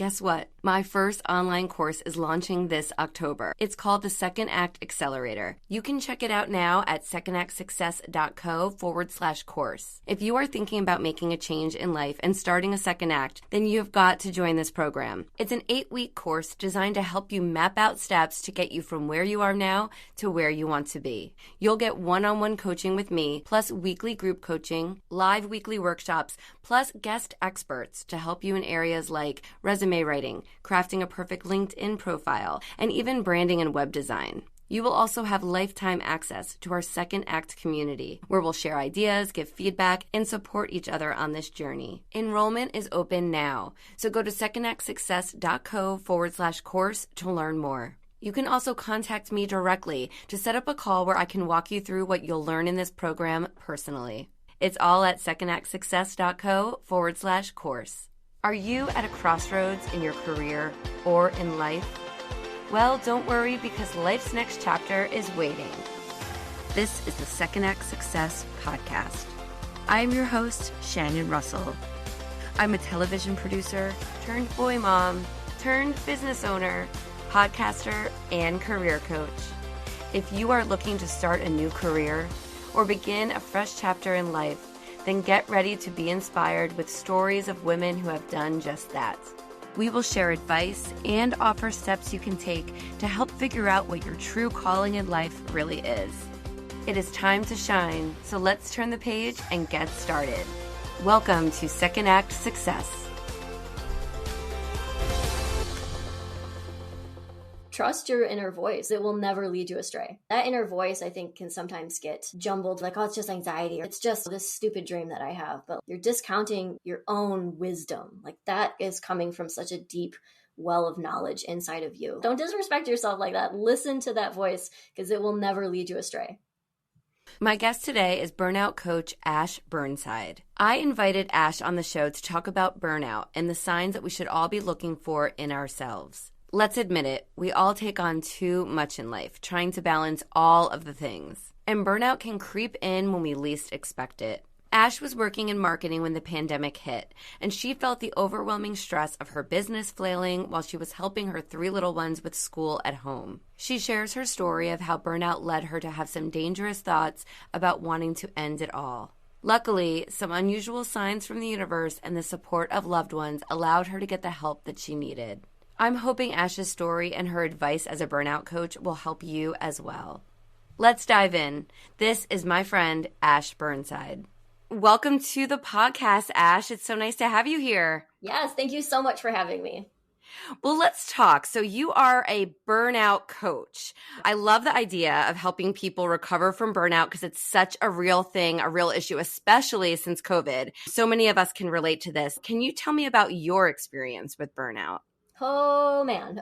Guess what? My first online course is launching this October. It's called the Second Act Accelerator. You can check it out now at secondactsuccess.co/course. If you are thinking about making a change in life and starting a second act, then you've got to join this program. It's an 8-week course designed to help you map out steps to get you from where you are now to where you want to be. You'll get one-on-one coaching with me, plus weekly group coaching, live weekly workshops, plus guest experts to help you in areas like resume writing, crafting a perfect LinkedIn profile, and even branding and web design. You will also have lifetime access to our Second Act community, where we'll share ideas, give feedback, and support each other on this journey. Enrollment is open now, so go to secondactsuccess.co/course to learn more. You can also contact me directly to set up a call where I can walk you through what you'll learn in this program personally. It's all at secondactsuccess.co/course. Are you at a crossroads in your career or in life? Well, don't worry, because life's next chapter is waiting. This is the Second Act Success Podcast. I'm your host, Shannon Russell. I'm a television producer, turned boy mom, turned business owner, podcaster, and career coach. If you are looking to start a new career or begin a fresh chapter in life, then get ready to be inspired with stories of women who have done just that. We will share advice and offer steps you can take to help figure out what your true calling in life really is. It is time to shine, so let's turn the page and get started. Welcome to Second Act Success. Trust your inner voice. It will never lead you astray. That inner voice, I think, can sometimes get jumbled, like, oh, it's just anxiety, or it's just this stupid dream that I have. But you're discounting your own wisdom. Like, that is coming from such a deep well of knowledge inside of you. Don't disrespect yourself like that. Listen to that voice, because it will never lead you astray. My guest today is Burnout Coach Ash Burnside. I invited Ash on the show to talk about burnout and the signs that we should all be looking for in ourselves. Let's admit it, we all take on too much in life, trying to balance all of the things. And burnout can creep in when we least expect it. Ash was working in marketing when the pandemic hit, and she felt the overwhelming stress of her business flailing while she was helping her 3 little ones with school at home. She shares her story of how burnout led her to have some dangerous thoughts about wanting to end it all. Luckily, some unusual signs from the universe and the support of loved ones allowed her to get the help that she needed. I'm hoping Ash's story and her advice as a burnout coach will help you as well. Let's dive in. This is my friend, Ash Burnside. Welcome to the podcast, Ash. It's so nice to have you here. Yes, thank you so much for having me. Well, let's talk. So you are a burnout coach. I love the idea of helping people recover from burnout because it's such a real thing, a real issue, especially since COVID. So many of us can relate to this. Can you tell me about your experience with burnout? Oh, man.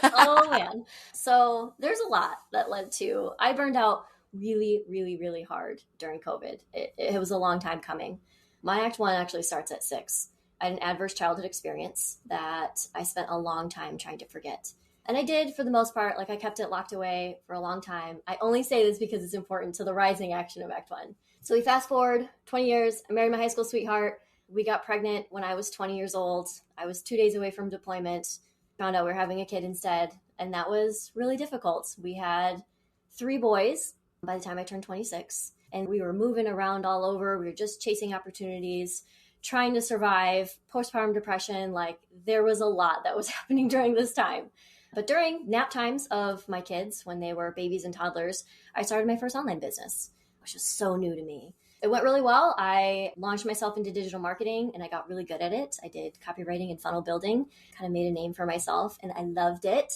Oh, man. So there's a lot that led to, I burned out really, really, really hard during COVID. It was a long time coming. My Act 1 actually starts at 6. I had an adverse childhood experience that I spent a long time trying to forget. And I did for the most part. Like, I kept it locked away for a long time. I only say this because it's important to the rising action of Act 1. So we fast forward 20 years. I married my high school sweetheart. We got pregnant when I was 20 years old. I was 2 days away from deployment, found out we were having a kid instead. And that was really difficult. We had 3 boys by the time I turned 26. And we were moving around all over. We were just chasing opportunities, trying to survive, postpartum depression. Like, there was a lot that was happening during this time. But during nap times of my kids, when they were babies and toddlers, I started my first online business, which was so new to me. It went really well. I launched myself into digital marketing and I got really good at it. I did copywriting and funnel building, kind of made a name for myself, and I loved it.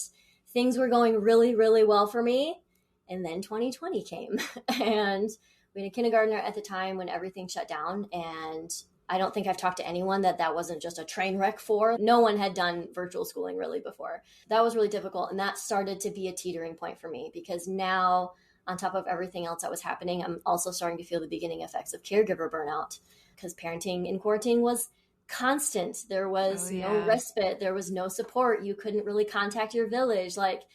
Things were going really, really well for me. And then 2020 came and we had a kindergartner at the time when everything shut down. And I don't think I've talked to anyone that wasn't just a train wreck for. No one had done virtual schooling really before. That was really difficult. And that started to be a teetering point for me because now, on top of everything else that was happening, I'm also starting to feel the beginning effects of caregiver burnout because parenting in quarantine was constant. There was no respite. There was no support. You couldn't really contact your village. Like,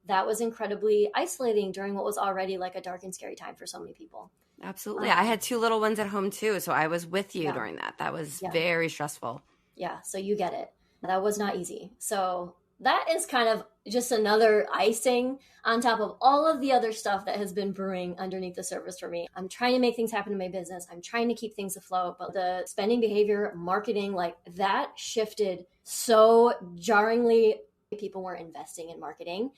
that was incredibly isolating during what was already like a dark and scary time for so many people. Absolutely. I had 2 little ones at home too, so I was with you during that. That was very stressful. Yeah, so you get it. That was not easy. So that is kind of just another icing on top of all of the other stuff that has been brewing underneath the surface for me. I'm trying to make things happen in my business. I'm trying to keep things afloat, but the spending behavior, marketing, like that shifted so jarringly. People weren't investing in marketing.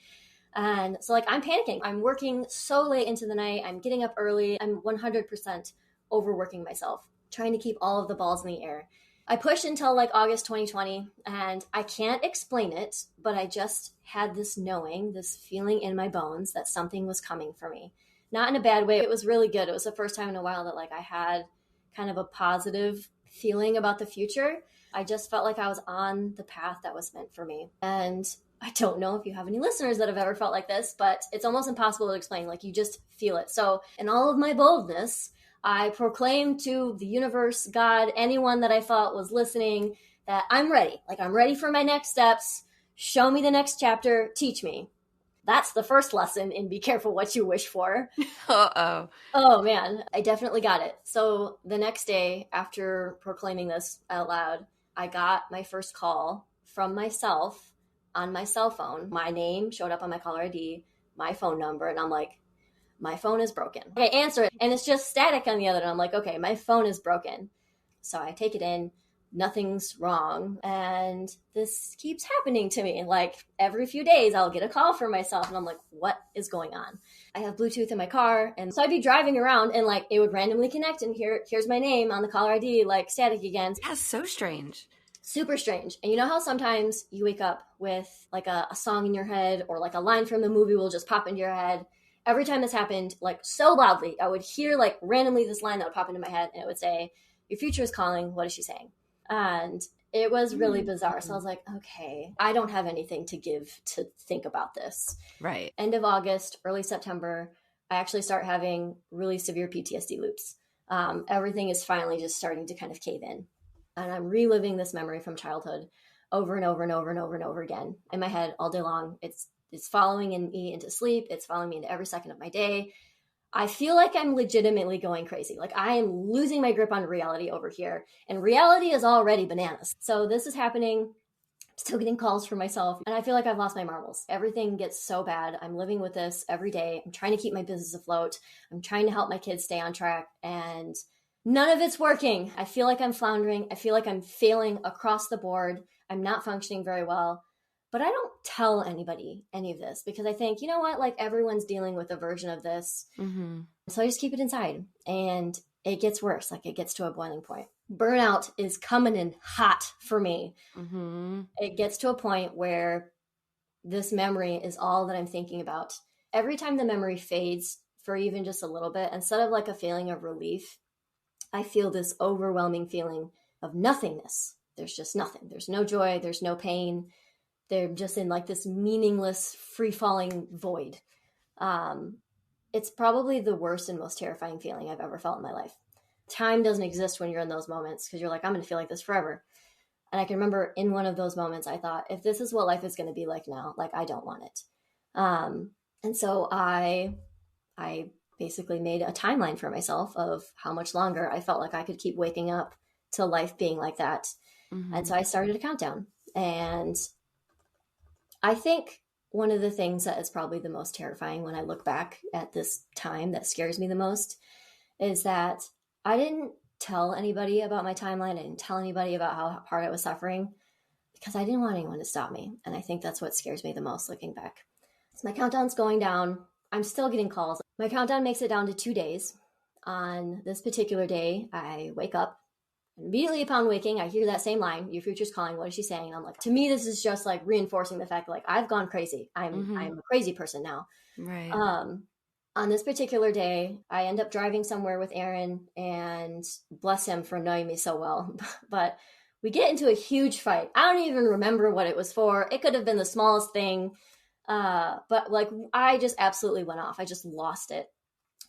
And so like I'm panicking. I'm working so late into the night. I'm getting up early. I'm 100% overworking myself, trying to keep all of the balls in the air. I pushed until like August 2020, and I can't explain it, but I just had this knowing, this feeling in my bones that something was coming for me. Not in a bad way. It was really good. It was the first time in a while that like I had kind of a positive feeling about the future. I just felt like I was on the path that was meant for me. And I don't know if you have any listeners that have ever felt like this, but it's almost impossible to explain. Like you just feel it. So in all of my boldness, I proclaimed to the universe, God, anyone that I thought was listening, that I'm ready. Like I'm ready for my next steps. Show me the next chapter. Teach me. That's the first lesson in be careful what you wish for. Uh-oh. Oh man, I definitely got it. So the next day after proclaiming this out loud, I got my first call from myself on my cell phone. My name showed up on my caller ID, my phone number, and I'm like, my phone is broken. I answer it and it's just static on the other. And I'm like, okay, my phone is broken. So I take it in, nothing's wrong. And this keeps happening to me. Like every few days I'll get a call from myself and I'm like, what is going on? I have Bluetooth in my car. And so I'd be driving around and like it would randomly connect and here's my name on the caller ID, like static again. That's so strange. Super strange. And you know how sometimes you wake up with like a song in your head or like a line from the movie will just pop into your head? Every time this happened, like so loudly, I would hear like randomly this line that would pop into my head and it would say, your future is calling. What is she saying? And it was really bizarre. So I was like, okay, I don't have anything to give to think about this. Right. End of August, early September, I actually start having really severe PTSD loops. Everything is finally just starting to kind of cave in. And I'm reliving this memory from childhood over and over and over and over and over again in my head all day long. It's following me into sleep. It's following me into every second of my day. I feel like I'm legitimately going crazy. Like I am losing my grip on reality over here. And reality is already bananas. So this is happening. I'm still getting calls from myself. And I feel like I've lost my marbles. Everything gets so bad. I'm living with this every day. I'm trying to keep my business afloat. I'm trying to help my kids stay on track. And none of it's working. I feel like I'm floundering. I feel like I'm failing across the board. I'm not functioning very well. But I don't tell anybody any of this because I think, you know what, like everyone's dealing with a version of this. Mm-hmm. So I just keep it inside and it gets worse. Like it gets to a boiling point. Burnout is coming in hot for me. Mm-hmm. It gets to a point where this memory is all that I'm thinking about. Every time the memory fades for even just a little bit, instead of like a feeling of relief, I feel this overwhelming feeling of nothingness. There's just nothing. There's no joy. There's no pain. They're just in like this meaningless, free-falling void. It's probably the worst and most terrifying feeling I've ever felt in my life. Time doesn't exist when you're in those moments because you're like, I'm going to feel like this forever. And I can remember in one of those moments, I thought, if this is what life is going to be like now, like I don't want it. And so I basically made a timeline for myself of how much longer I felt like I could keep waking up to life being like that. Mm-hmm. And so I started a countdown. And I think one of the things that is probably the most terrifying when I look back at this time that scares me the most is that I didn't tell anybody about my timeline. I didn't tell anybody about how hard I was suffering because I didn't want anyone to stop me. And I think that's what scares me the most looking back. So my countdown's going down. I'm still getting calls. My countdown makes it down to 2 days. On this particular day, I wake up. Immediately upon waking, I hear that same line, your future's calling, what is she saying? And I'm like, to me, this is just like reinforcing the fact that like I've gone crazy. I'm a crazy person now. Right. On this particular day, I end up driving somewhere with Aaron, and bless him for knowing me so well. But we get into a huge fight. I don't even remember what it was for. It could have been the smallest thing. But like I just absolutely went off. I just lost it.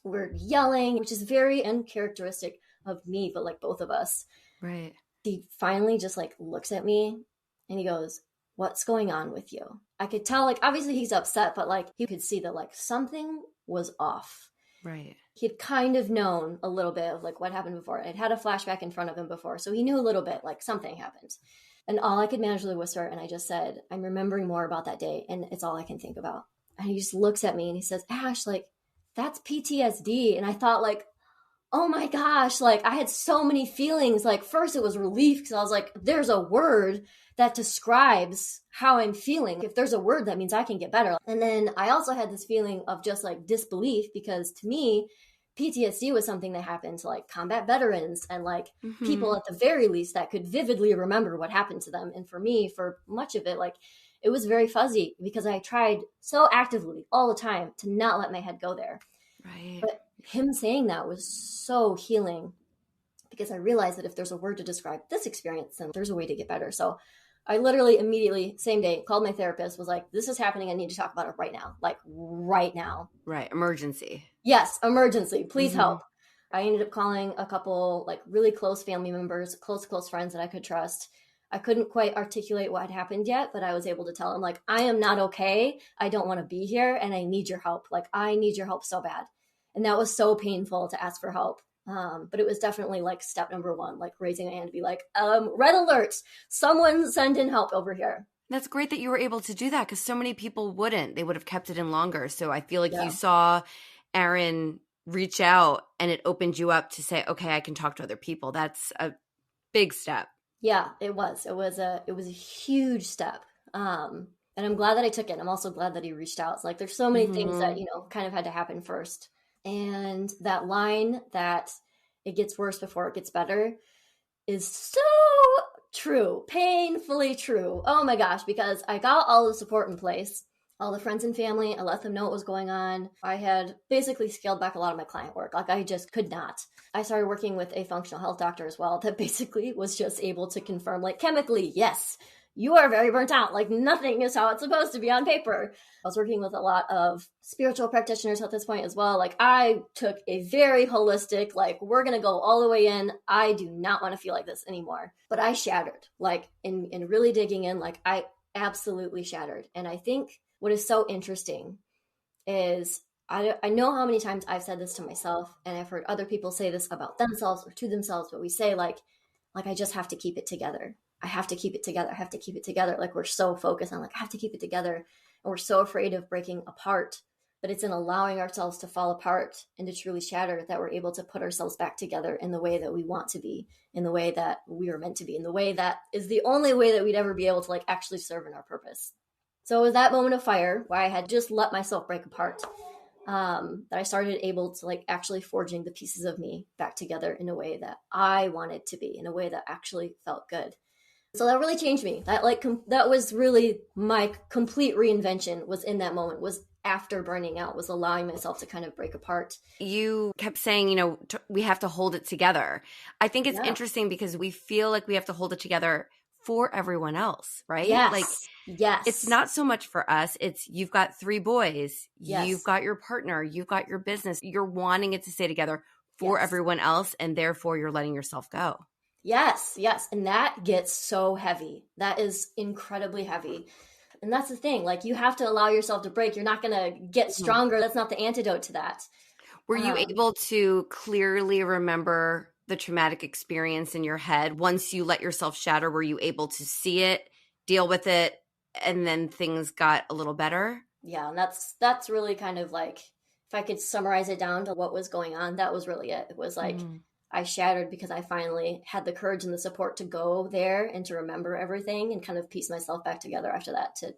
We're yelling, which is very uncharacteristic of me, but like both of us. Right. He finally just like looks at me and he goes, what's going on with you? I could tell, like, obviously he's upset, but like you could see that like something was off. Right. He'd kind of known a little bit of like what happened before. I'd had a flashback in front of him before. So he knew a little bit, like something happened. And all I could manage was a whisper. And I just said, I'm remembering more about that day. And it's all I can think about. And he just looks at me and he says, Ash, like, that's PTSD. And I thought, like, oh my gosh, like I had so many feelings. Like, first it was relief because I was like, there's a word that describes how I'm feeling. If there's a word, that means I can get better. And then I also had this feeling of just like disbelief, because to me, PTSD was something that happened to like combat veterans and like people at the very least that could vividly remember what happened to them. And for me, for much of it, like it was very fuzzy because I tried so actively all the time to not let my head go there. Right. But him saying that was so healing, because I realized that if there's a word to describe this experience, then there's a way to get better. So I literally immediately, same day, called my therapist, was like, this is happening. I need to talk about it right now. Like right now. Right. Emergency. Yes. Emergency. Please help. I ended up calling a couple like really close family members, close friends that I could trust. I couldn't quite articulate what had happened yet, but I was able to tell them like, I am not okay. I don't want to be here and I need your help. Like I need your help so bad. And that was so painful to ask for help. But it was definitely like step number one, like raising a hand to be like, red alert, someone send in help over here. That's great that you were able to do that, because so many people wouldn't. They would have kept it in longer. So I feel like you saw Aaron reach out and it opened you up to say, okay, I can talk to other people. That's a big step. Yeah, it was. It was a huge step. And I'm glad that I took it. I'm also glad that he reached out. It's like there's so many things that, kind of had to happen first. And that line that it gets worse before it gets better is so true, painfully true. Oh my gosh, because I got all the support in place, all the friends and family. I let them know what was going on. I had basically scaled back a lot of my client work. Like I just could not. I started working with a functional health doctor as well that basically was just able to confirm, like chemically, yes, you are very burnt out. Like nothing is how it's supposed to be on paper. I was working with a lot of spiritual practitioners at this point as well. Like I took a very holistic, like we're going to go all the way in. I do not want to feel like this anymore. But I shattered, like in really digging in, like I absolutely shattered. And I think what is so interesting is I know how many times I've said this to myself, and I've heard other people say this about themselves or to themselves, but we say like I just have to keep it together. I have to keep it together. I have to keep it together. Like we're so focused on like, I have to keep it together. And we're so afraid of breaking apart, but it's in allowing ourselves to fall apart and to truly shatter that we're able to put ourselves back together in the way that we want to be, in the way that we are meant to be, in the way that is the only way that we'd ever be able to like actually serve in our purpose. So it was that moment of fire where I had just let myself break apart, that I started able to like actually forging the pieces of me back together in a way that I wanted to be, in a way that actually felt good. So that really changed me. That that was really my complete reinvention, was in that moment, was after burning out, was allowing myself to kind of break apart. You kept saying, we have to hold it together. I think it's interesting because we feel like we have to hold it together for everyone else, right? Yes. Like, yes. It's not so much for us. It's you've got 3 boys. Yes. You've got your partner. You've got your business. You're wanting it to stay together for everyone else, and therefore you're letting yourself go. Yes. And that gets so heavy. That is incredibly heavy. And that's the thing. Like you have to allow yourself to break. You're not going to get stronger. That's not the antidote to that. Were you able to clearly remember the traumatic experience in your head once you let yourself shatter? Were you able to see it, deal with it, and then things got a little better? Yeah. And that's really kind of like, if I could summarize it down to what was going on, that was really it. It was like, I shattered because I finally had the courage and the support to go there and to remember everything and kind of piece myself back together after that, to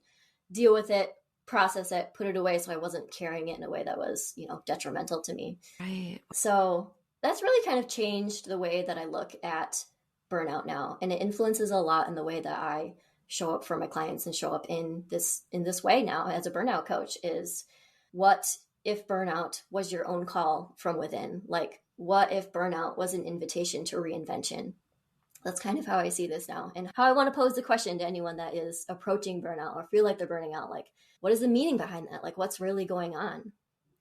deal with it, process it, put it away so I wasn't carrying it in a way that was, detrimental to me. Right. So that's really kind of changed the way that I look at burnout now. And it influences a lot in the way that I show up for my clients and show up in this way now as a burnout coach. Is what if burnout was your own call from within? Like, what if burnout was an invitation to reinvention? That's kind of how I see this now, and how I want to pose the question to anyone that is approaching burnout or feel like they're burning out. Like, what is the meaning behind that? Like, what's really going on?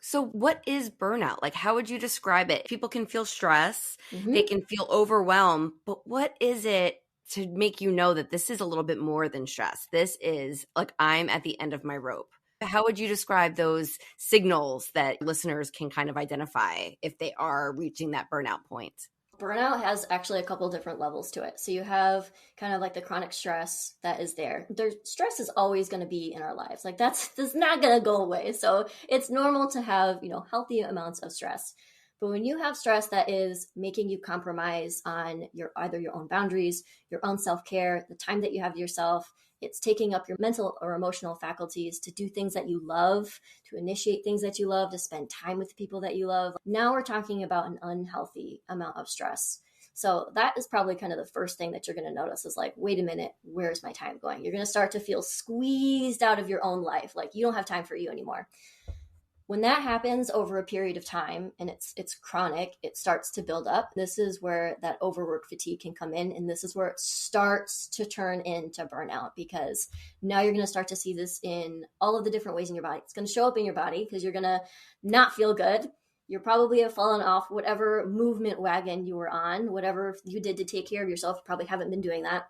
So what is burnout? Like, how would you describe it? People can feel stress, they can feel overwhelmed, but what is it to make you know that this is a little bit more than stress? This is like, I'm at the end of my rope. How would you describe those signals that listeners can kind of identify if they are reaching that burnout point? Burnout has actually a couple different levels to it. So you have kind of like the chronic stress that is there. Stress is always going to be in our lives. Like that's not going to go away. So it's normal to have, healthy amounts of stress. But when you have stress that is making you compromise on either your own boundaries, your own self-care, the time that you have to yourself, it's taking up your mental or emotional faculties to do things that you love, to initiate things that you love, to spend time with people that you love. Now we're talking about an unhealthy amount of stress. So that is probably kind of the first thing that you're going to notice is like, wait a minute, where's my time going? You're going to start to feel squeezed out of your own life. Like you don't have time for you anymore. When that happens over a period of time and it's chronic, it starts to build up. This is where that overwork fatigue can come in. And this is where it starts to turn into burnout, because now you're going to start to see this in all of the different ways in your body. It's going to show up in your body because you're going to not feel good. You probably have fallen off whatever movement wagon you were on, whatever you did to take care of yourself. You probably haven't been doing that.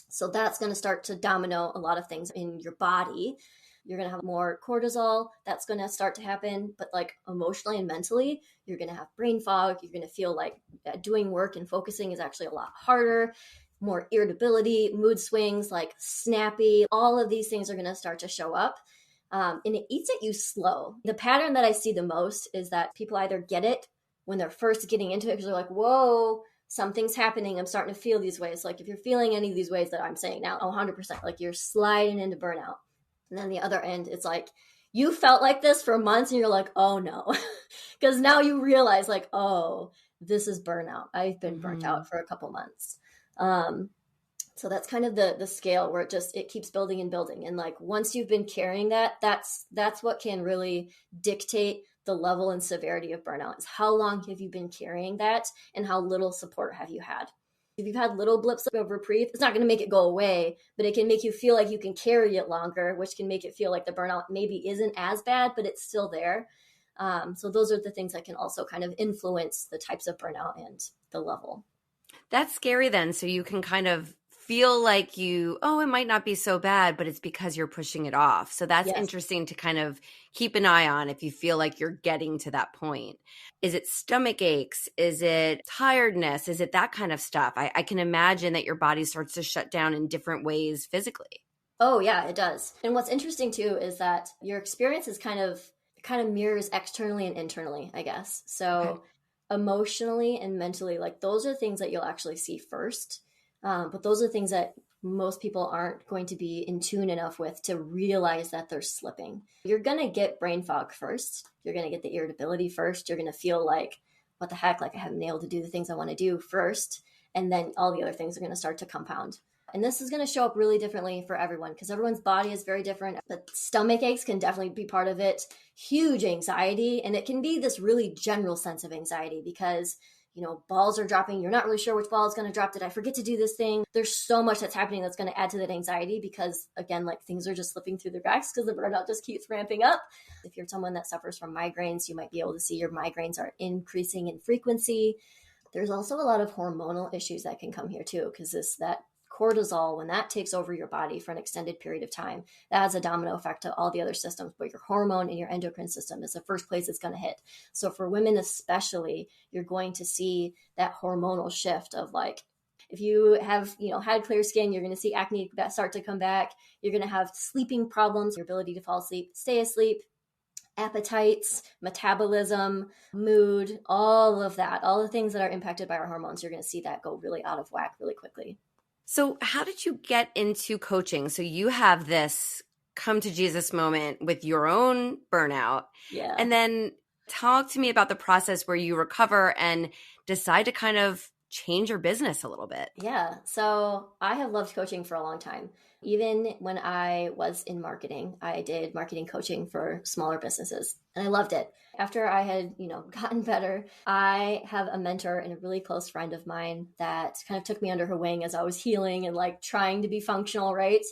So that's going to start to domino a lot of things in your body. You're going to have more cortisol. That's going to start to happen. But like emotionally and mentally, you're going to have brain fog. You're going to feel like doing work and focusing is actually a lot harder, more irritability, mood swings, like snappy. All of these things are going to start to show up. And it eats at you slow. The pattern that I see the most is that people either get it when they're first getting into it because they're like, whoa, something's happening. I'm starting to feel these ways. Like if you're feeling any of these ways that I'm saying now, 100%, like you're sliding into burnout. And then the other end, it's like you felt like this for months and you're like, oh no, because now you realize like, oh, this is burnout. I've been burnt out for a couple months. So that's kind of the scale where it keeps building and building. And like, once you've been carrying that's what can really dictate the level and severity of burnout is how long have you been carrying that and how little support have you had. If you've had little blips of reprieve, it's not going to make it go away, but it can make you feel like you can carry it longer, which can make it feel like the burnout maybe isn't as bad, but it's still there. So those are the things that can also kind of influence the types of burnout and the level. That's scary then. So you can kind of feel like it might not be so bad, but it's because you're pushing it off. So that's interesting to kind of keep an eye on if you feel like you're getting to that point. Is it stomach aches? Is it tiredness? Is it that kind of stuff? I can imagine that your body starts to shut down in different ways physically. Oh yeah, it does. And what's interesting too is that your experience is kind of mirrors externally and internally, I guess. So emotionally and mentally, like those are things that you'll actually see first. But those are things that most people aren't going to be in tune enough with to realize that they're slipping. You're going to get brain fog first. You're going to get the irritability first. You're going to feel like, what the heck, like I haven't been able to do the things I want to do first. And then all the other things are going to start to compound. And this is going to show up really differently for everyone because everyone's body is very different. But stomach aches can definitely be part of it. Huge anxiety. And it can be this really general sense of anxiety because balls are dropping. You're not really sure which ball is going to drop. Did I forget to do this thing? There's so much that's happening that's going to add to that anxiety because, again, like things are just slipping through the cracks because the burnout just keeps ramping up. If you're someone that suffers from migraines, you might be able to see your migraines are increasing in frequency. There's also a lot of hormonal issues that can come here too because that cortisol, when that takes over your body for an extended period of time, that has a domino effect to all the other systems, but your hormone and your endocrine system is the first place it's going to hit. So for women especially, you're going to see that hormonal shift of like, if you have, had clear skin, you're going to see acne that start to come back. You're going to have sleeping problems, your ability to fall asleep, stay asleep, appetites, metabolism, mood, all of that, all the things that are impacted by our hormones, you're going to see that go really out of whack really quickly. So how did you get into coaching? So you have this come to Jesus moment with your own burnout. Yeah. And then talk to me about the process where you recover and decide to kind of change your business a little bit. Yeah. So I have loved coaching for a long time. Even when I was in marketing, I did marketing coaching for smaller businesses and I loved it. After I had, gotten better, I have a mentor and a really close friend of mine that kind of took me under her wing as I was healing and like trying to be functional, right?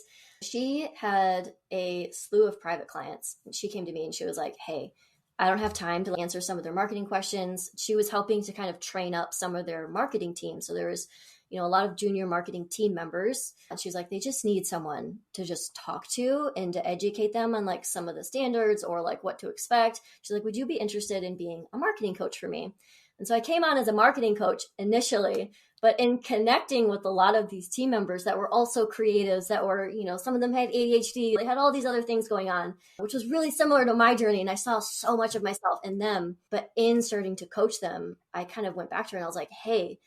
She had a slew of private clients. She came to me and she was like, hey, I don't have time to answer some of their marketing questions. She was helping to kind of train up some of their marketing team. So there was, a lot of junior marketing team members. And she's like, they just need someone to just talk to and to educate them on like some of the standards or like what to expect. She's like, would you be interested in being a marketing coach for me? And so I came on as a marketing coach initially, but in connecting with a lot of these team members that were also creatives, that were, some of them had ADHD, they had all these other things going on, which was really similar to my journey. And I saw so much of myself in them, but in starting to coach them, I kind of went back to her and I was like, hey,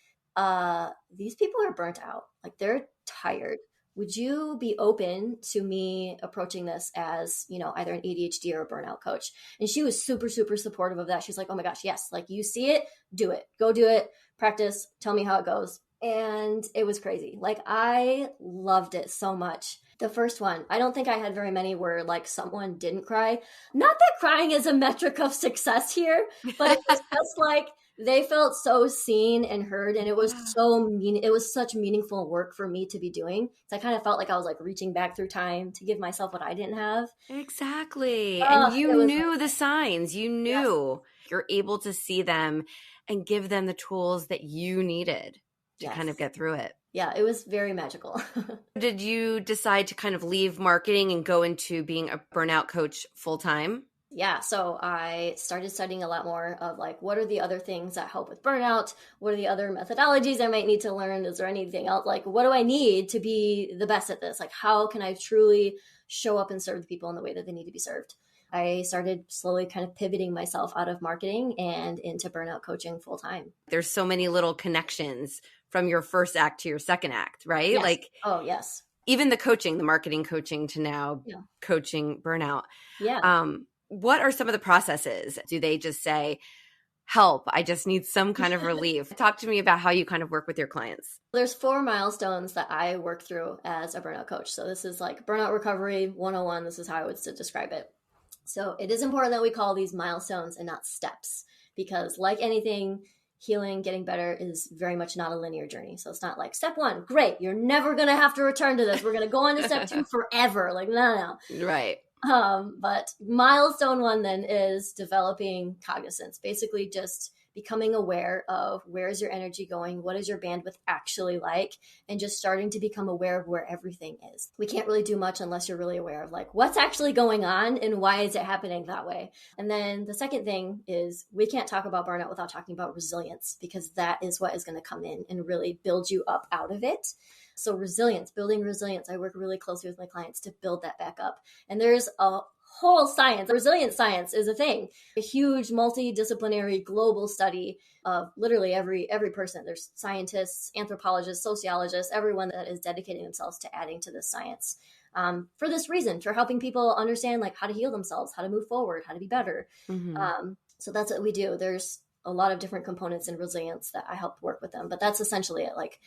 these people are burnt out. Like, they're tired. Would you be open to me approaching this as, either an ADHD or a burnout coach? And she was super, super supportive of that. She's like, oh my gosh, yes. Like, you see it, do it, go do it, practice, tell me how it goes. And it was crazy. Like, I loved it so much. The first one, I don't think I had very many where like someone didn't cry. Not that crying is a metric of success here, but it was just like, they felt so seen and heard, and it was it was such meaningful work for me to be doing. So I kind of felt like I was like reaching back through time to give myself what I didn't have. Exactly. And you knew the signs. You knew. You're able to see them and give them the tools that you needed to kind of get through it. Yeah, it was very magical. Did you decide to kind of leave marketing and go into being a burnout coach full time? Yeah, so I started studying a lot more of like, what are the other things that help with burnout? What are the other methodologies I might need to learn? Is there anything else? Like, what do I need to be the best at this? Like, how can I truly show up and serve the people in the way that they need to be served? I started slowly kind of pivoting myself out of marketing and into burnout coaching full time. There's so many little connections from your first act to your second act, right? Yes. Like, oh, yes. Even the coaching, the marketing coaching to now coaching burnout. Yeah. What are some of the processes? Do they just say, help, I just need some kind of relief? Talk to me about how you kind of work with your clients. There's 4 milestones that I work through as a burnout coach. So this is like burnout recovery 101. This is how I would describe it. So it is important that we call these milestones and not steps, because like anything, healing, getting better is very much not a linear journey. So it's not like step 1, great, you're never going to have to return to this. We're going to go on to step 2 forever. Like, no. Right. But milestone 1 then is developing cognizance, basically just becoming aware of where is your energy going, what is your bandwidth actually like, and just starting to become aware of where everything is. We can't really do much unless you're really aware of like what's actually going on and why is it happening that way. And then the second thing is we can't talk about burnout without talking about resilience, because that is what is going to come in and really build you up out of it. So resilience, building resilience, I work really closely with my clients to build that back up. And there's a whole science. Resilience science is a thing, a huge multidisciplinary global study of literally every person. There's scientists, anthropologists, sociologists, everyone that is dedicating themselves to adding to this science for this reason, for helping people understand like how to heal themselves, how to move forward, how to be better. Mm-hmm. So that's what we do. There's a lot of different components in resilience that I help work with them, but that's essentially it. Like,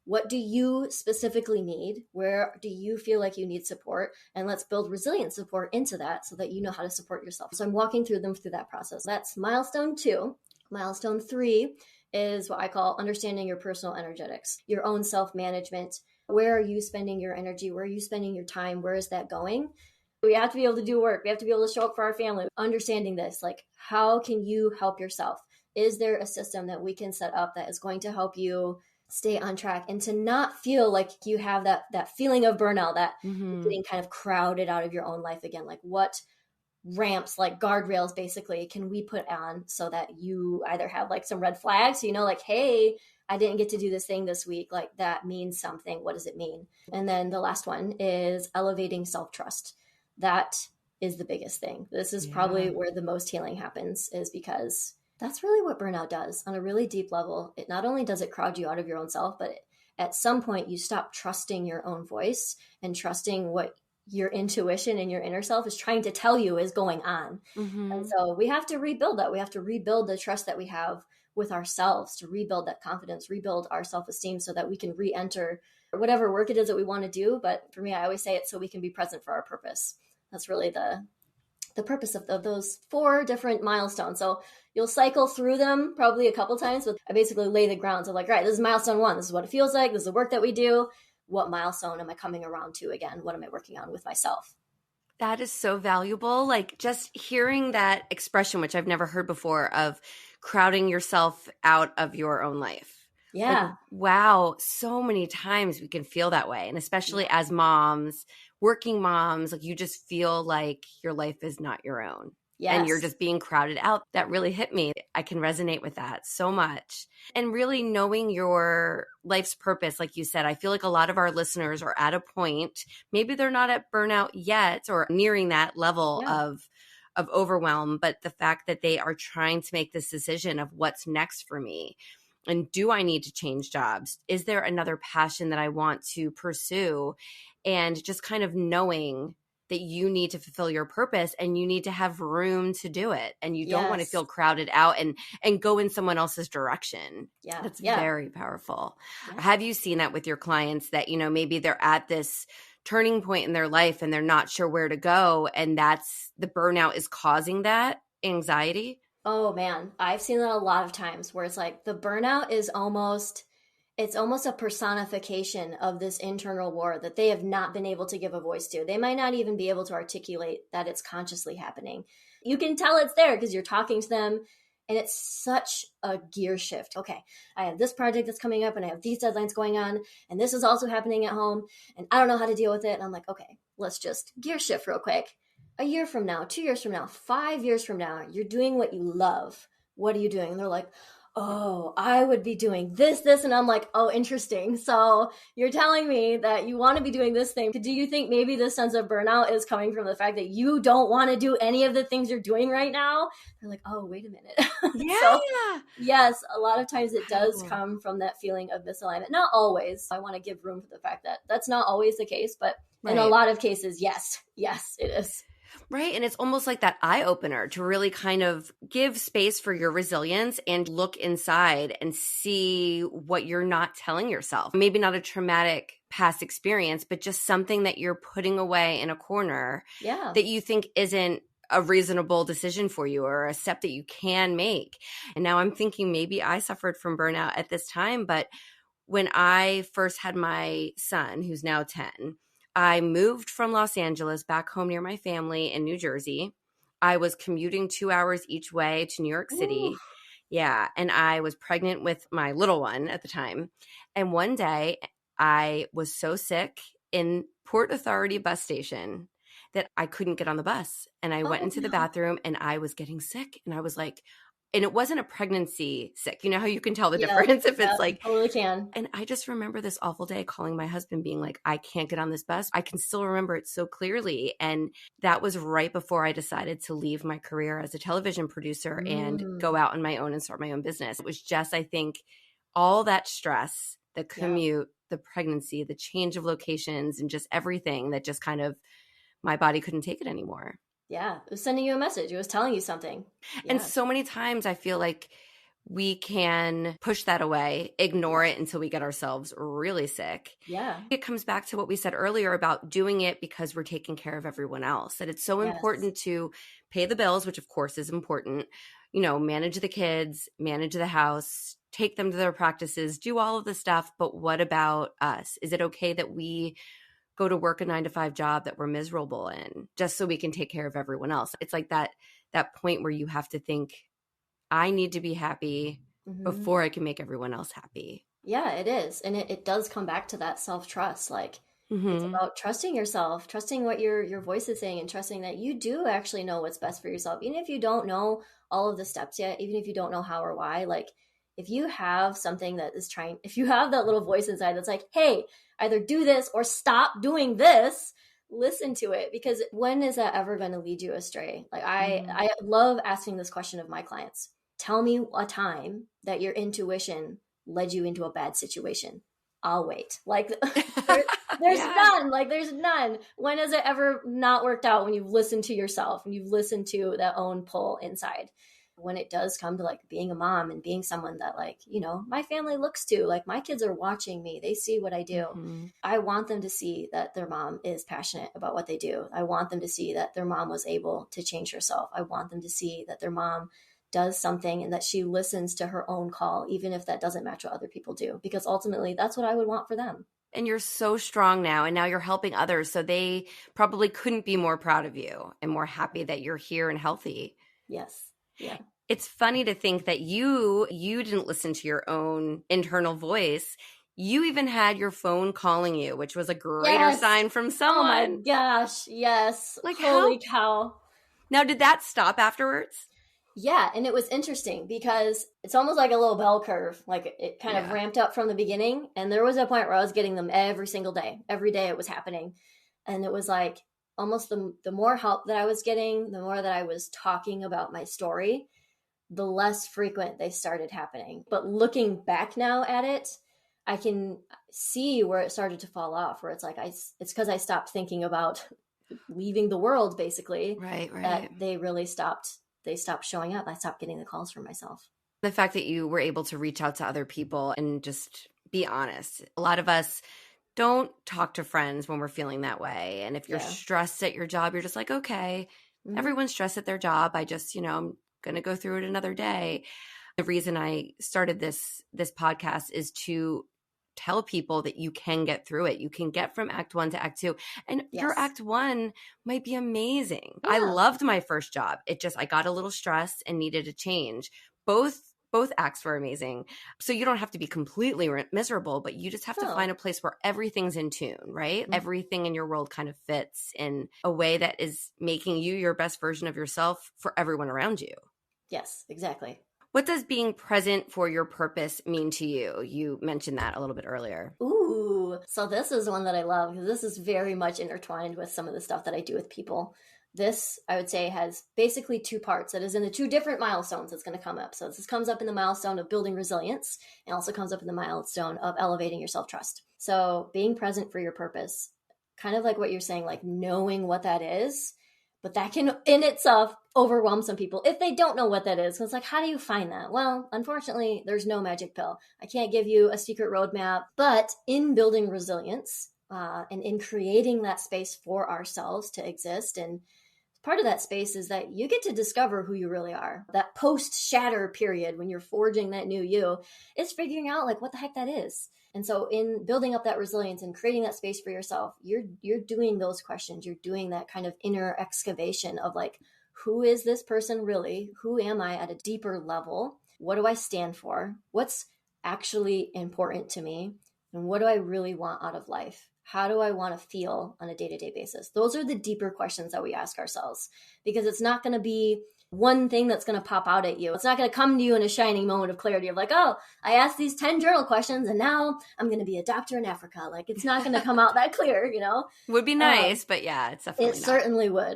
what do you specifically need? Where do you feel like you need support? And let's build resilient support into that so that you know how to support yourself. So I'm walking through them through that process. That's milestone 2. Milestone 3 is what I call understanding your personal energetics, your own self-management. Where are you spending your energy? Where are you spending your time? Where is that going? We have to be able to do work. We have to be able to show up for our family. Understanding this, like, how can you help yourself? Is there a system that we can set up that is going to help you stay on track and to not feel like you have that feeling of burnout, that getting kind of crowded out of your own life again? Like, what ramps, like guardrails basically, can we put on so that you either have like some red flags, like, hey, I didn't get to do this thing this week. Like, that means something. What does it mean? And then the last one is elevating self-trust. That is the biggest thing. This is probably where the most healing happens, is because that's really what burnout does on a really deep level. It not only does it crowd you out of your own self, but at some point you stop trusting your own voice and trusting what your intuition and your inner self is trying to tell you is going on. Mm-hmm. And so we have to rebuild that. We have to rebuild the trust that we have with ourselves, to rebuild that confidence, rebuild our self-esteem so that we can re-enter whatever work it is that we want to do. But for me, I always say it so we can be present for our purpose. That's really the purpose of those 4 different milestones. So you'll cycle through them probably a couple times, but I basically lay the grounds of like, right, this is milestone 1. This is what it feels like. This is the work that we do. What milestone am I coming around to again? What am I working on with myself? That is so valuable. Like, just hearing that expression, which I've never heard before, of crowding yourself out of your own life. Yeah. Like, wow. So many times we can feel that way. And especially as moms, working moms, like, you just feel like your life is not your own. and you're Yes. just being crowded out. That really hit me. I can resonate with that so much. And really knowing your life's purpose, like you said, I feel like a lot of our listeners are at a point, maybe they're not at burnout yet or nearing that level Yeah. of overwhelm, but the fact that they are trying to make this decision of what's next for me. And do I need to change jobs? Is there another passion that I want to pursue? And just kind of knowing that you need to fulfill your purpose and you need to have room to do it. And you don't want to Yes. feel crowded out and go in someone else's direction. Yeah. That's Yeah. very powerful. Yeah. Have you seen that with your clients that, maybe they're at this turning point in their life and they're not sure where to go, and that's the burnout is causing that anxiety? Oh man, I've seen that a lot of times where it's like the burnout is it's almost a personification of this internal war that they have not been able to give a voice to. They might not even be able to articulate that it's consciously happening. You can tell it's there because you're talking to them, and it's such a gear shift. Okay, I have this project that's coming up and I have these deadlines going on, and this is also happening at home, and I don't know how to deal with it. And I'm like, okay, let's just gear shift real quick. A year from now, 2 years from now, 5 years from now, you're doing what you love. What are you doing? And they're like, oh, I would be doing this. And I'm like, oh, interesting. So you're telling me that you want to be doing this thing. Do you think maybe this sense of burnout is coming from the fact that you don't want to do any of the things you're doing right now? They're like, oh, wait a minute. Yeah. So, yes, a lot of times it does come from that feeling of misalignment. Not always. I want to give room for the fact that that's not always the case, but in a lot of cases, yes, it is. Right. And it's almost like that eye opener to really kind of give space for your resilience and look inside and see what you're not telling yourself. Maybe not a traumatic past experience, but just something that you're putting away in a corner that you think isn't a reasonable decision for you or a step that you can make. And now I'm thinking maybe I suffered from burnout at this time, but when I first had my son, who's now 10, I moved from Los Angeles back home near my family in New Jersey. I was commuting 2 hours each way to New York City. Ooh. Yeah. And I was pregnant with my little one at the time. And one day I was so sick in Port Authority bus station that I couldn't get on the bus. And I went into the bathroom and I was getting sick. And I was like, and it wasn't a pregnancy sick. You know how you can tell the difference if it's like, totally can. And I just remember this awful day calling my husband being like, I can't get on this bus. I can still remember it so clearly. And that was right before I decided to leave my career as a television producer and go out on my own and start my own business. It was just, I think, all that stress, the commute, the pregnancy, the change of locations, and just everything that just kind of, my body couldn't take it anymore. Yeah, it was sending you a message. It was telling you something. Yeah. And so many times I feel like we can push that away, ignore it until we get ourselves really sick. Yeah. It comes back to what we said earlier about doing it because we're taking care of everyone else. That it's so important to pay the bills, which of course is important, manage the kids, manage the house, take them to their practices, do all of the stuff. But what about us? Is it okay that we go to work a 9-to-5 job that we're miserable in just so we can take care of everyone else? It's like that point where you have to think, I need to be happy before I can make everyone else happy. Yeah, it is. And it does come back to that self-trust. Like it's about trusting yourself, trusting what your voice is saying, and trusting that you do actually know what's best for yourself. Even if you don't know all of the steps yet, even if you don't know how or why, like if you have something that is if you have that little voice inside that's like, hey, either do this or stop doing this, listen to it. Because when is that ever going to lead you astray? Like I love asking this question of my clients. Tell me a time that your intuition led you into a bad situation. I'll wait. Like there's none. Like there's none. When has it ever not worked out when you've listened to yourself and you've listened to that own pull inside? When it does come to like being a mom and being someone that like, my family looks to, like my kids are watching me. They see what I do. I want them to see that their mom is passionate about what they do. I want them to see that their mom was able to change herself. I want them to see that their mom does something and that she listens to her own call, even if that doesn't match what other people do, because ultimately that's what I would want for them. And you're so strong now, and now you're helping others. So they probably couldn't be more proud of you and more happy that you're here and healthy. Yes. Yeah. It's funny to think that you didn't listen to your own internal voice. You even had your phone calling you, which was a greater sign from someone. Oh my gosh. Yes. Like holy cow. Now, did that stop afterwards? Yeah, and it was interesting because it's almost like a little bell curve. Like it kind of ramped up from the beginning, and there was a point where I was getting them every single day. Every day it was happening. And it was like almost the more help that I was getting, the more that I was talking about my story, the less frequent they started happening. But looking back now at it, I can see where it started to fall off, where it's like it's because I stopped thinking about leaving the world, basically. Right. That they really stopped showing up. I stopped getting the calls for myself. The fact that you were able to reach out to other people and just be honest. A lot of us don't talk to friends when we're feeling that way. And if you're stressed at your job, you're just like, okay, everyone's stressed at their job. I just, I'm going to go through it another day. The reason I started this podcast is to tell people that you can get through it. You can get from act 1 to act 2. And your act 1 might be amazing. Yeah. I loved my first job. I got a little stressed and needed a change. Both acts were amazing. So you don't have to be completely miserable, but you just have to find a place where everything's in tune, right? Mm-hmm. Everything in your world kind of fits in a way that is making you your best version of yourself for everyone around you. Yes, exactly. What does being present for your purpose mean to you? You mentioned that a little bit earlier. Ooh, so this is one that I love because this is very much intertwined with some of the stuff that I do with people. This, I would say, has basically 2 parts. It is in the 2 different milestones that's going to come up. So this comes up in the milestone of building resilience and also comes up in the milestone of elevating your self-trust. So being present for your purpose, kind of like what you're saying, like knowing what that is, but that can in itself overwhelm some people if they don't know what that is. It's like, how do you find that? Well, unfortunately, there's no magic pill. I can't give you a secret roadmap, but in building resilience and in creating that space for ourselves to exist, and part of that space is that you get to discover who you really are. That post-shatter period when you're forging that new you is figuring out like what the heck that is. And so in building up that resilience and creating that space for yourself, you're doing those questions. You're doing that kind of inner excavation of like, who is this person really? Who am I at a deeper level? What do I stand for? What's actually important to me? And what do I really want out of life? How do I want to feel on a day-to-day basis? Those are the deeper questions that we ask ourselves, because it's not going to be one thing that's going to pop out at you. It's not going to come to you in a shining moment of clarity of like, oh, I asked these 10 journal questions and now I'm going to be a doctor in Africa. Like, it's not going to come out that clear, Would be nice, but yeah, it's definitely not.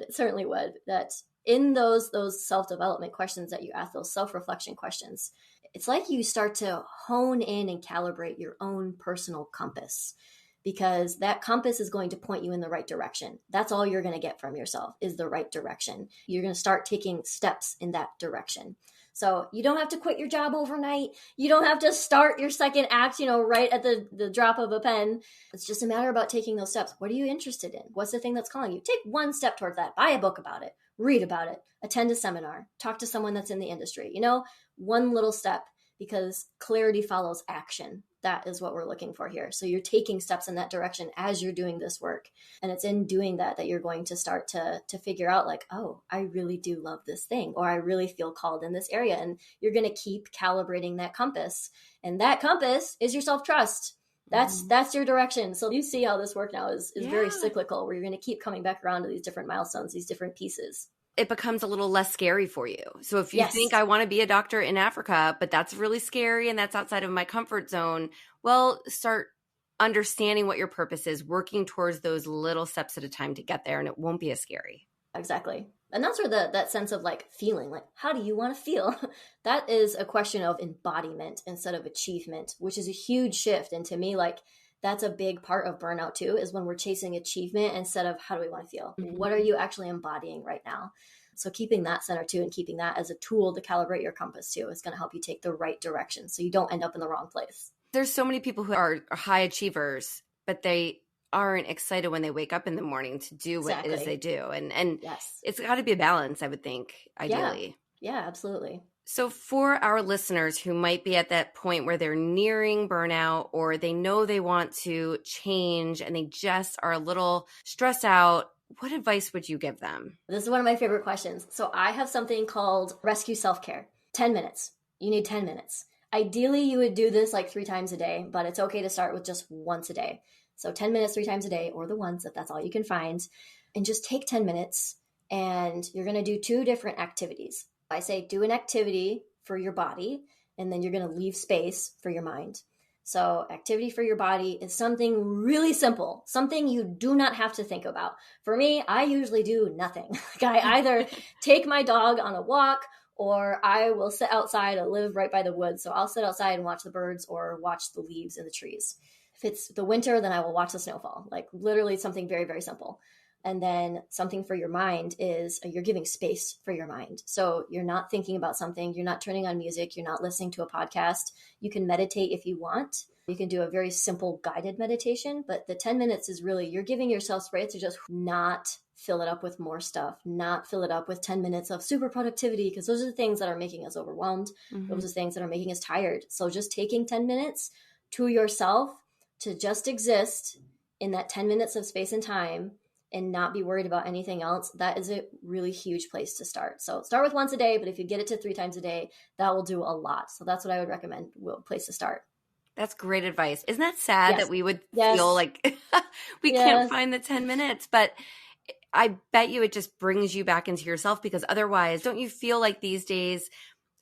It certainly would. That in those self-development questions that you ask, those self-reflection questions, it's like you start to hone in and calibrate your own personal compass, because that compass is going to point you in the right direction. That's all you're going to get from yourself is the right direction. You're going to start taking steps in that direction. So you don't have to quit your job overnight. You don't have to start your second act, right at the drop of a pen. It's just a matter about taking those steps. What are you interested in? What's the thing that's calling you? Take one step towards that. Buy a book about it. Read about it. Attend a seminar. Talk to someone that's in the industry. One little step, because clarity follows action. That is what we're looking for here. So you're taking steps in that direction as you're doing this work. And it's in doing that you're going to start to figure out like, oh, I really do love this thing, or I really feel called in this area. And you're going to keep calibrating that compass. And that compass is your self-trust. That's your direction. So you see how this work now is very cyclical, where you're going to keep coming back around to these different milestones, these different pieces. It becomes a little less scary for you. So if you think I want to be a doctor in Africa, but that's really scary and that's outside of my comfort zone, well, start understanding what your purpose is, working towards those little steps at a time to get there, and it won't be as scary. Exactly. And that's where that sense of like feeling, like, how do you want to feel? That is a question of embodiment instead of achievement, which is a huge shift. And to me, like, that's a big part of burnout too, is when we're chasing achievement instead of how do we want to feel? Mm-hmm. What are you actually embodying right now? So keeping that center too, and keeping that as a tool to calibrate your compass too, is going to help you take the right direction so you don't end up in the wrong place. There's so many people who are high achievers, but they aren't excited when they wake up in the morning to do what it is they do. And it's got to be a balance, I would think, ideally. Yeah, absolutely. So for our listeners who might be at that point where they're nearing burnout, or they know they want to change and they just are a little stressed out, what advice would you give them? This is one of my favorite questions. So I have something called Rescue Self-Care. 10 minutes. You need 10 minutes. Ideally, you would do this like 3 times a day, but it's okay to start with just once a day. So 10 minutes 3 times a day, or the once if that's all you can find. And just take 10 minutes and you're going to do 2 different activities. I say do an activity for your body, and then you're going to leave space for your mind. So activity for your body is something really simple, something you do not have to think about. For me, I usually do nothing. I either take my dog on a walk, or I will sit outside. I live right by the woods, so I'll sit outside and watch the birds or watch the leaves in the trees. If it's the winter, then I will watch the snowfall. Like literally something very, very simple. And then something for your mind is you're giving space for your mind. So you're not thinking about something. You're not turning on music. You're not listening to a podcast. You can meditate if you want. You can do a very simple guided meditation. But the 10 minutes is really, you're giving yourself space to just not fill it up with more stuff, not fill it up with 10 minutes of super productivity, because those are the things that are making us overwhelmed. Mm-hmm. Those are things that are making us tired. So just taking 10 minutes to yourself to just exist in that 10 minutes of space and time and not be worried about anything else, that is a really huge place to start. So start with once a day, but if you get it to 3 times a day, that will do a lot. So that's what I would recommend, place to start. That's great advice. Isn't that sad that we would Yes. feel like we can't find the 10 minutes? But I bet you it just brings you back into yourself, because otherwise, don't you feel like these days,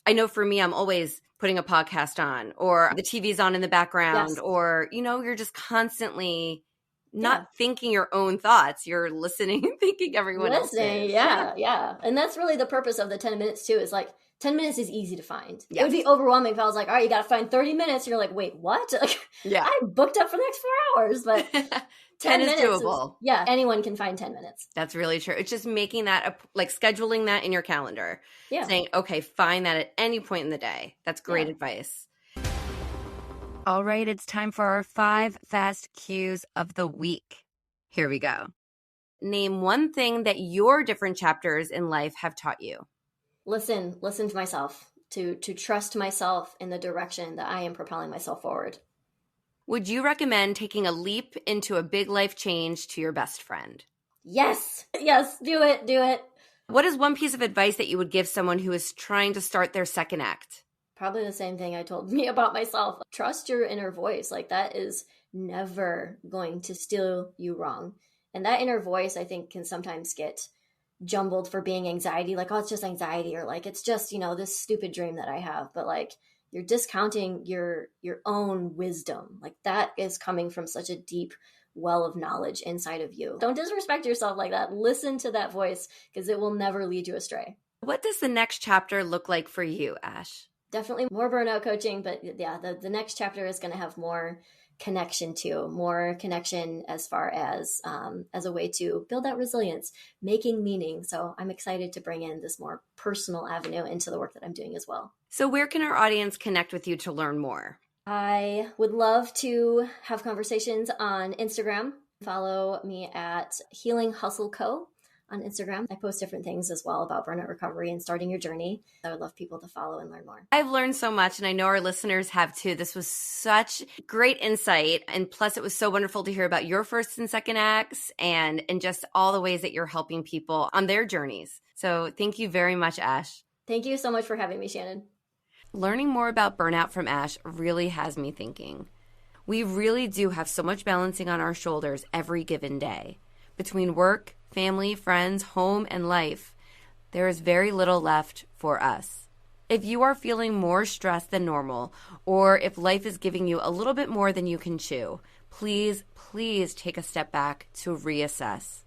I know for me, I'm always putting a podcast on, or the TV's on in the background, or, you're just constantly not thinking your own thoughts. You're listening and thinking everyone else is. Yeah. And that's really the purpose of the 10 minutes too, is like 10 minutes is easy to find. Yes. It would be overwhelming if I was like, all right, you got to find 30 minutes. And you're like, wait, what? Like, I booked up for the next 4 hours, but 10 is doable. Anyone can find 10 minutes. That's really true. It's just making that, like scheduling that in your calendar. Yeah. Saying, okay, find that at any point in the day. That's great advice. All right, it's time for our 5 fast cues of the week. Here we go. Name one thing that your different chapters in life have taught you. Listen to myself, to trust myself in the direction that I am propelling myself forward. Would you recommend taking a leap into a big life change to your best friend? Yes, do it. What is one piece of advice that you would give someone who is trying to start their second act? Probably the same thing I told me about myself. Trust your inner voice. Like that is never going to steer you wrong. And that inner voice, I think, can sometimes get jumbled for being anxiety. Like, oh, it's just anxiety, or like, it's just, this stupid dream that I have. But like, you're discounting your own wisdom. Like that is coming from such a deep well of knowledge inside of you. Don't disrespect yourself like that. Listen to that voice, because it will never lead you astray. What does the next chapter look like for you, Ash? Definitely more burnout coaching, but the next chapter is going to have more connection as far as a way to build that resilience, making meaning. So I'm excited to bring in this more personal avenue into the work that I'm doing as well. So where can our audience connect with you to learn more? I would love to have conversations on Instagram. Follow me at Healing Hustle Co. on Instagram. I post different things as well about burnout recovery and starting your journey. I would love people to follow and learn more. I've learned so much, and I know our listeners have too. This was such great insight. And plus, it was so wonderful to hear about your first and second acts and just all the ways that you're helping people on their journeys. So thank you very much, Ash. Thank you so much for having me, Shannon. Learning more about burnout from Ash really has me thinking. We really do have so much balancing on our shoulders every given day. Between work, family, friends, home, and life, there is very little left for us. If you are feeling more stressed than normal, or if life is giving you a little bit more than you can chew, please take a step back to reassess.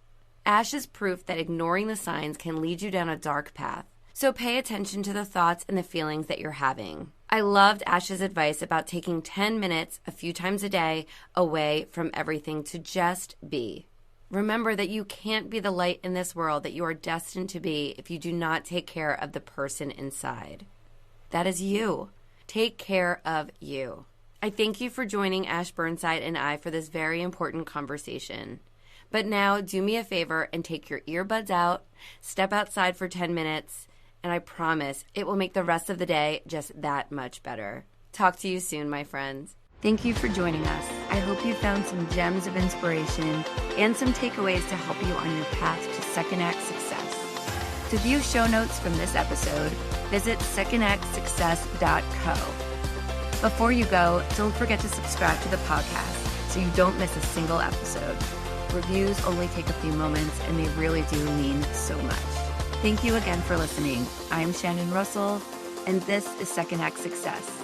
Ash is proof that ignoring the signs can lead you down a dark path. So pay attention to the thoughts and the feelings that you're having. I loved Ash's advice about taking 10 minutes a few times a day away from everything to just be. Remember that you can't be the light in this world that you are destined to be if you do not take care of the person inside. That is you. Take care of you. I thank you for joining Ash Burnside and I for this very important conversation. But now do me a favor and take your earbuds out, step outside for 10 minutes, and I promise it will make the rest of the day just that much better. Talk to you soon, my friends. Thank you for joining us. I hope you found some gems of inspiration and some takeaways to help you on your path to second act success. To view show notes from this episode, visit secondactsuccess.co. Before you go, don't forget to subscribe to the podcast so you don't miss a single episode. Reviews only take a few moments, and they really do mean so much. Thank you again for listening. I'm Shannon Russell, and this is Second Act Success.